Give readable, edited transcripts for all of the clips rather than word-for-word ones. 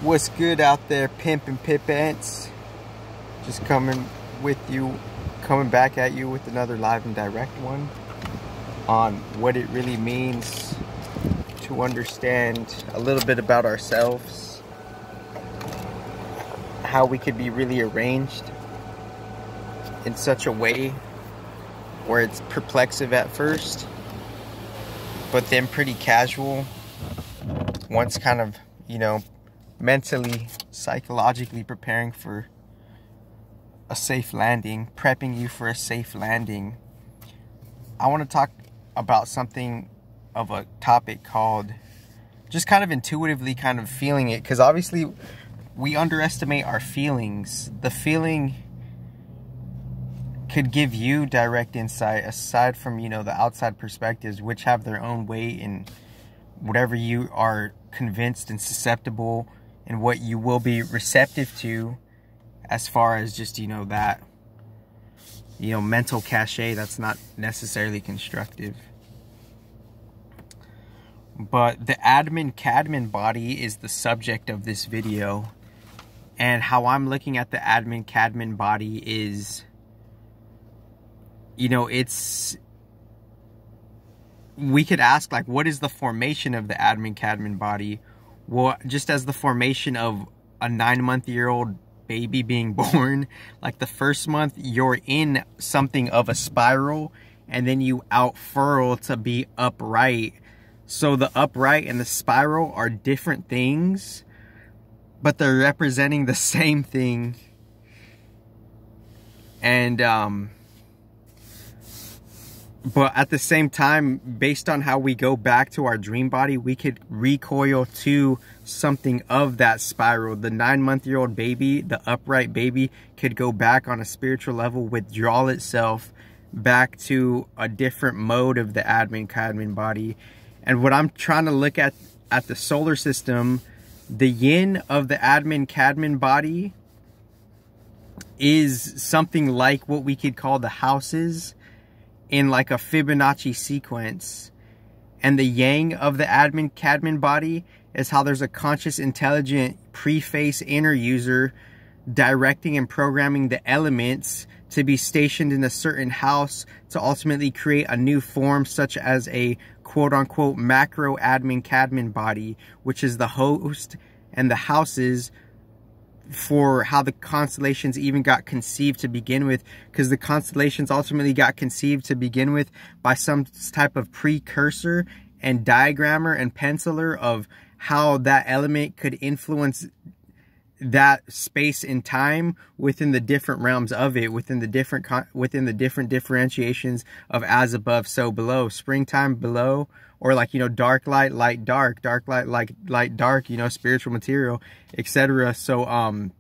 What's good out there, pimp and pip ants? Just coming back at you with another live and direct one on what it really means to understand a little bit about ourselves, how we could be really arranged in such a way where it's perplexive at first, but then pretty casual once kind of, mentally, psychologically preparing for a safe landing, prepping you for a safe landing. I want to talk about something of a topic called just kind of intuitively kind of feeling it, because obviously we underestimate our feelings. The feeling could give you direct insight aside from, the outside perspectives, which have their own weight in whatever you are convinced and susceptible and what you will be receptive to, as far as just, that, mental cachet that's not necessarily constructive. But the Adam Kadmon body is the subject of this video. And how I'm looking at the Adam Kadmon body is, we could ask, like, what is the formation of the Adam Kadmon body? Well, just as the formation of a 9-month-old baby being born, like the first month you're in something of a spiral and then you outfurl to be upright. So the upright and the spiral are different things, but they're representing the same thing. And but at the same time, based on how we go back to our dream body, we could recoil to something of that spiral. The 9-month-old baby, the upright baby, could go back on a spiritual level, withdraw itself back to a different mode of the Adam Kadmon body. And what I'm trying to look at the solar system, the yin of the Adam Kadmon body is something like what we could call the houses in like a Fibonacci sequence. And the yang of the Adam Kadmon body is how there's a conscious, intelligent, preface inner user directing and programming the elements to be stationed in a certain house to ultimately create a new form, such as a quote-unquote macro Adam Kadmon body, which is the host and the houses for how the constellations even got conceived to begin with, because the constellations ultimately got conceived to begin with by some type of precursor and diagrammer and penciler of how that element could influence that space and time within the different realms of it, within the different differentiations of as above, so below, springtime below, or like, dark light, light dark, dark light, light dark, spiritual material, etc. So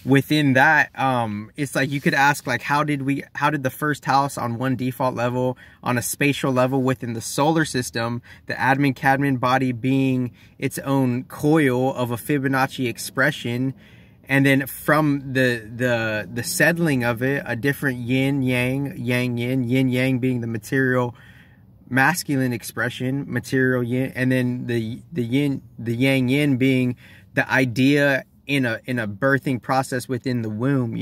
within that, it's like you could ask, like, how did the first house on one default level, on a spatial level within the solar system, the Adam Kadmon body being its own coil of a Fibonacci expression, and then from the settling of it, a different yin yang, yang yin, yin yang being the material masculine expression, material yin, and then the yang yin being the idea in a birthing process within the womb,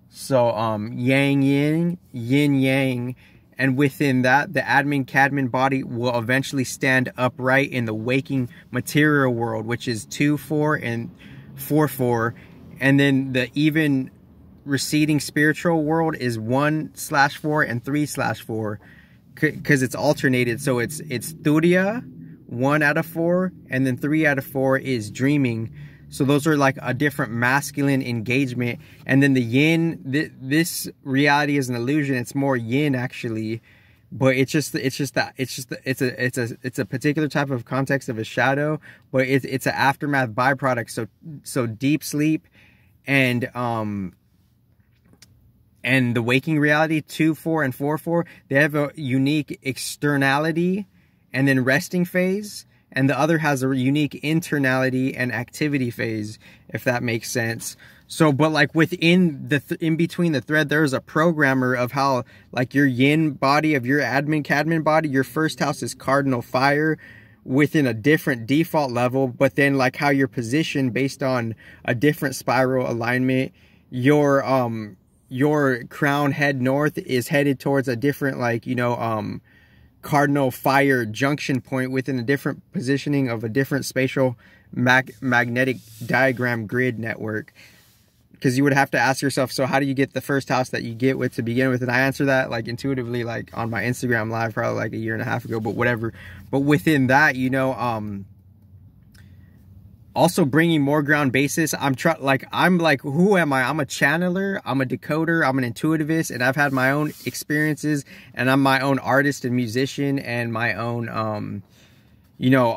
so yang yin, yin yang, and within that, the Adam Kadmon body will eventually stand upright in the waking material world, which is 2-4 and 4-4, and then the even receding spiritual world is 1/4 and 3/4, because it's alternated. So it's Thuriya, 1 out of 4, and then 3 out of 4 is dreaming. So those are like a different masculine engagement. And then the yin, this reality is an illusion. It's more yin actually, but it's a particular type of context of a shadow, but it's an aftermath byproduct. So deep sleep and the waking reality, 2-4 and 4-4, they have a unique externality and then resting phase. And the other has a unique internality and activity phase, if that makes sense. So, but like within in between the thread, there's a programmer of how, like, your yin body of your Adam Kadmon body, your first house is cardinal fire, within a different default level, but then like how you're positioned based on a different spiral alignment. Your crown head north is headed towards a different, like, you know, cardinal fire junction point within a different positioning of a different spatial magnetic diagram grid network. Because you would have to ask yourself, so how do you get the first house that you get with to begin with? And I answer that like intuitively, like on my Instagram live probably like a year and a half ago, but whatever. But within that, you know, also bringing more ground basis. I'm like, who am I? I'm a channeler, I'm a decoder, I'm an intuitivist, and I've had my own experiences, and I'm my own artist and musician, and my own, you know,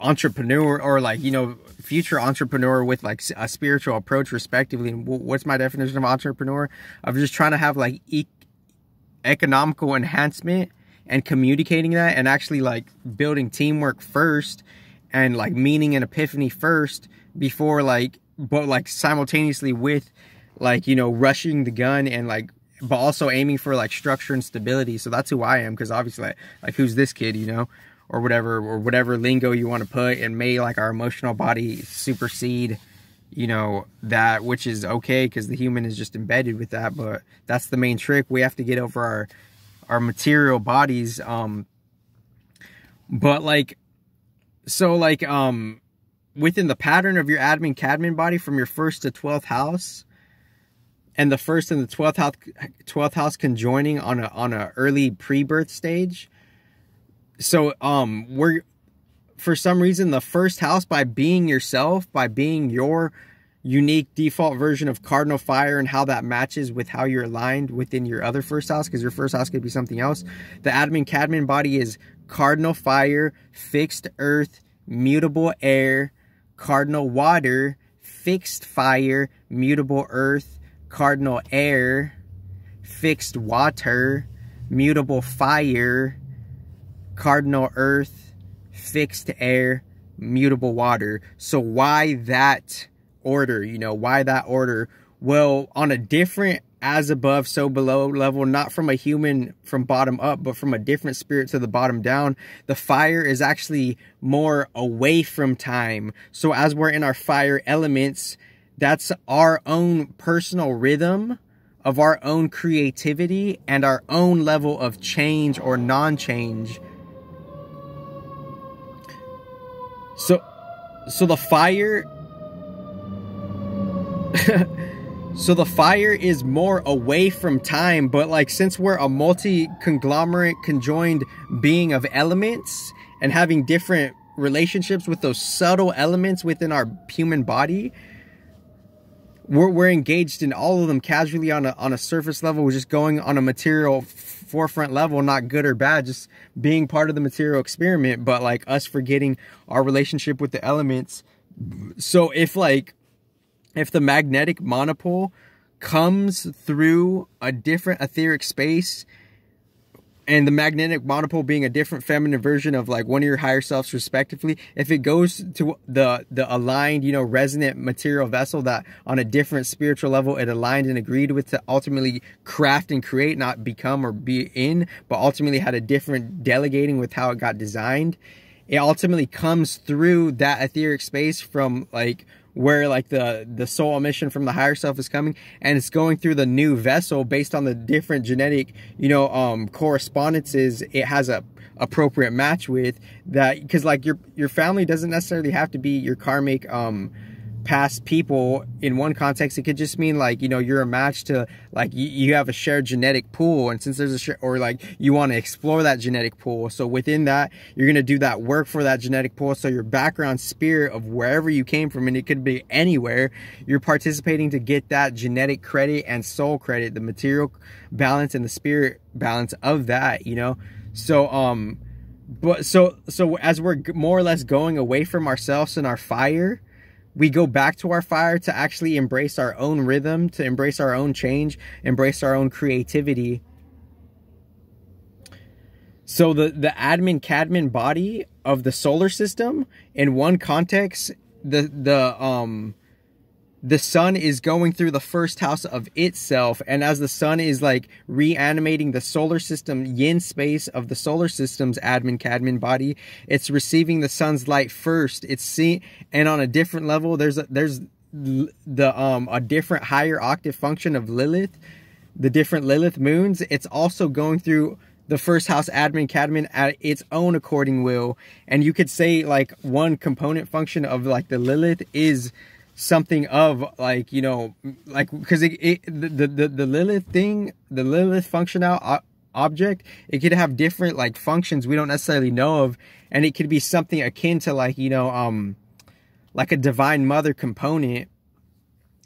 entrepreneur, or like, you know, future entrepreneur with like a spiritual approach respectively. And what's my definition of entrepreneur? I'm just trying to have like economical enhancement and communicating that, and actually like building teamwork first, and like meaning and epiphany first before like, but like simultaneously with like, you know, rushing the gun, and like, but also aiming for like structure and stability. So that's who I am. Because obviously like who's this kid, you know, or whatever lingo you want to put, and may like our emotional body supersede, you know, that, which is okay, because the human is just embedded with that. But that's the main trick. We have to get over our material bodies. But like, so like, within the pattern of your Adam Kadmon body from your 1st to 12th house, and the 1st and the 12th house conjoining on a early pre-birth stage. So we're, for some reason, the 1st house, by being yourself, by being your unique default version of cardinal fire, and how that matches with how you're aligned within your other 1st house, because your 1st house could be something else. The Adam Kadmon body is cardinal fire, fixed earth, mutable air, cardinal water, fixed fire, mutable earth, cardinal air, fixed water, mutable fire, cardinal earth, fixed air, mutable water. So why that order? You know, why that order? Well, on a different as above, so below level, not from a human from bottom up, but from a different spirit to the bottom down, the fire is actually more away from time. So as we're in our fire elements, that's our own personal rhythm of our own creativity and our own level of change or non-change. So the fire so the fire is more away from time, but like, since we're a multi-conglomerate conjoined being of elements, and having different relationships with those subtle elements within our human body, we're engaged in all of them casually on a surface level. We're just going on a material forefront level, not good or bad, just being part of the material experiment, but like us forgetting our relationship with the elements. So if the magnetic monopole comes through a different etheric space, and the magnetic monopole being a different feminine version of like one of your higher selves respectively, if it goes to the aligned, you know, resonant material vessel that on a different spiritual level it aligned and agreed with to ultimately craft and create, not become or be in, but ultimately had a different delegating with how it got designed, it ultimately comes through that etheric space from like where like the soul emission from the higher self is coming, and it's going through the new vessel based on the different genetic, you know, correspondences it has a appropriate match with that. Because like your family doesn't necessarily have to be your karmic past people in one context. It could just mean like, you know, you're a match to like you have a shared genetic pool, and since there's a or like you want to explore that genetic pool, so within that you're going to do that work for that genetic pool. So your background spirit of wherever you came from, and it could be anywhere, you're participating to get that genetic credit and soul credit, the material balance and the spirit balance of that, you know. So but so as we're more or less going away from ourselves and our fire, we go back to our fire to actually embrace our own rhythm, to embrace our own change, embrace our own creativity. So the Adam Kadmon body of the solar system, in one context, the the sun is going through the first house of itself, and as the sun is like reanimating the solar system yin space of the solar system's Adam Kadmon body, it's receiving the sun's light first. It's seeing, and on a different level, there's a different higher octave function of Lilith, the different Lilith moons. It's also going through the first house Adam Kadmon at its own according will, and you could say like one component function of like the Lilith is something of like, you know, like, because the Lilith thing, the Lilith functional object, it could have different like functions we don't necessarily know of, and it could be something akin to like, you know, like a divine mother component.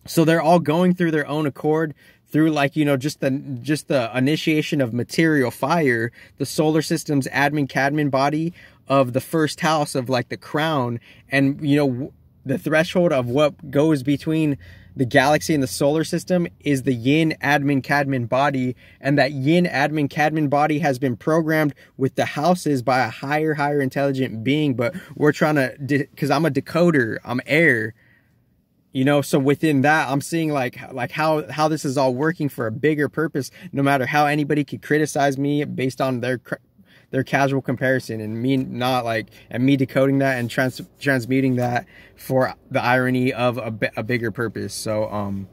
So they're all going through their own accord through like, you know, just the initiation of material fire, the solar system's Adam Kadmon body of the first house of like the crown, and you know, the threshold of what goes between the galaxy and the solar system is the yin Adam Kadmon body, and that yin Adam Kadmon body has been programmed with the houses by a higher intelligent being. But we're trying to, because I'm a decoder, I'm air, you know, so within that I'm seeing like how this is all working for a bigger purpose, no matter how anybody could criticize me based on their casual comparison, and me not like, and me decoding that and transmuting that for the irony of a bigger purpose. So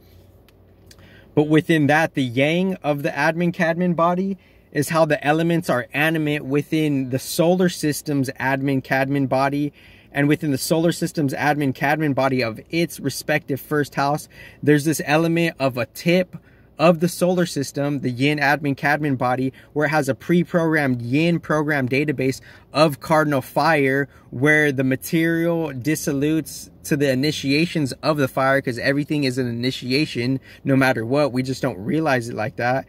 but within that, the yang of the Adam Kadmon body is how the elements are animate within the solar system's Adam Kadmon body, and within the solar system's Adam Kadmon body of its respective first house, there's this element of a tip of the solar system, the yin Adam Kadmon body, where it has a pre-programmed yin program database of cardinal fire, where the material dissolutes to the initiations of the fire, because everything is an initiation no matter what, we just don't realize it like that.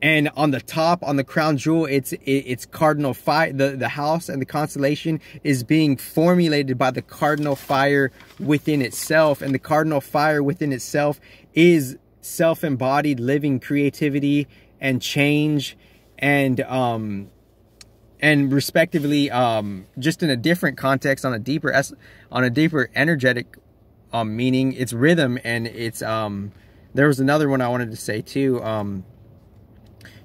And on the top, on the crown jewel, it's cardinal fire. The house and the constellation is being formulated by the cardinal fire within itself, and the cardinal fire within itself is self-embodied living creativity and change, and respectively, just in a different context, on a deeper energetic meaning, it's rhythm, and it's there was another one I wanted to say too,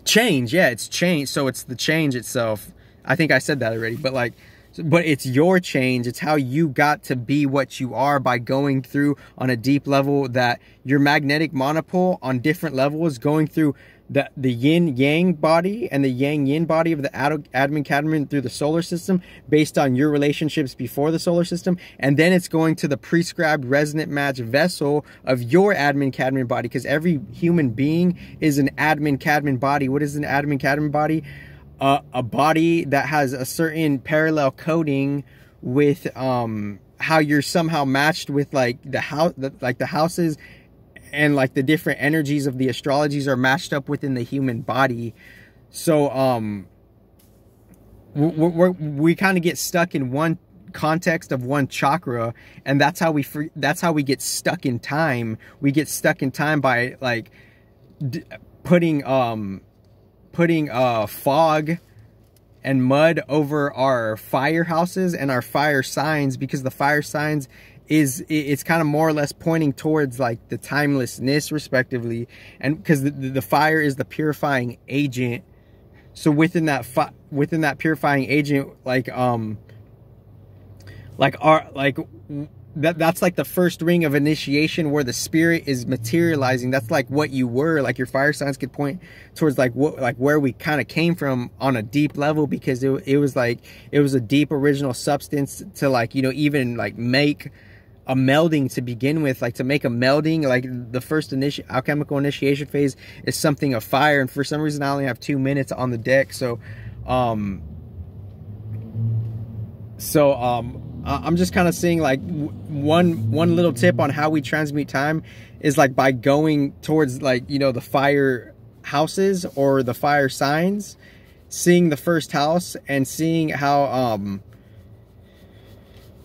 change. Yeah, it's change. So it's the change itself. I think I said that already, but like, but it's your change. It's how you got to be what you are by going through on a deep level, that your magnetic monopole on different levels, going through the yin yang body and the yang yin body of the Adam Kadmon through the solar system based on your relationships before the solar system, and then it's going to the prescribed resonant match vessel of your Adam Kadmon body, because every human being is an Adam Kadmon body. What is an Adam Kadmon body? A body that has a certain parallel coding with how you're somehow matched with like the house, like the houses, and like the different energies of the astrologies are matched up within the human body. So we kind of get stuck in one context of one chakra, and that's how we get stuck in time. We get stuck in time by like putting fog and mud over our fire houses and our fire signs, because the fire signs it's kind of more or less pointing towards like the timelessness respectively, and because the fire is the purifying agent. So within that purifying agent, that's like the first ring of initiation, where the spirit is materializing. That's like what you were, like your fire signs could point towards like what, like where we kind of came from on a deep level, because it was a deep original substance to like, you know, even like make a melding to begin with. Like to make a melding, like the first alchemical initiation phase is something of fire, and for some reason I only have 2 minutes on the deck, so I'm just kind of seeing like one little tip on how we transmute time is like by going towards like, you know, the fire houses or the fire signs, seeing the first house and seeing how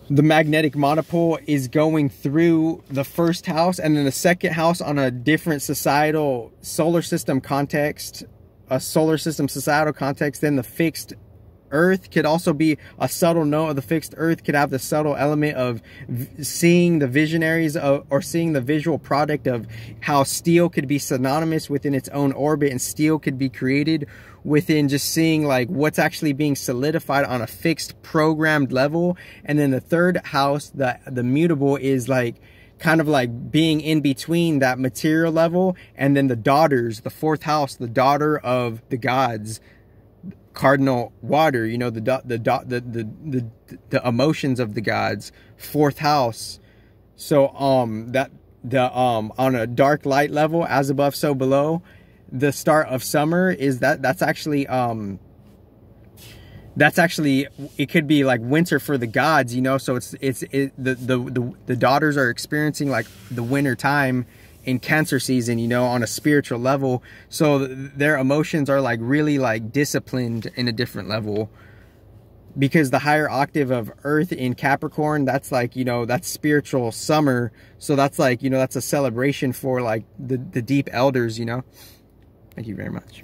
the magnetic monopole is going through the first house, and then the second house on a different solar system context, a solar system societal context, than the fixed earth could also be a subtle note of the fixed earth, could have the subtle element of seeing the visionaries of, or seeing the visual product of how steel could be synonymous within its own orbit, and steel could be created within just seeing like what's actually being solidified on a fixed programmed level. And then the third house, the mutable, is like kind of like being in between that material level. And then the daughters, the fourth house, the daughter of the gods, cardinal water, you know, the emotions of the gods, fourth house. So on a dark light level, as above so below, the start of summer is that's actually it could be like winter for the gods, you know. So the daughters are experiencing like the winter time in Cancer season, you know, on a spiritual level. So their emotions are like really like disciplined in a different level, because the higher octave of earth in Capricorn, that's like, you know, that's spiritual summer. So that's like, you know, that's a celebration for like the deep elders, you know. Thank you very much.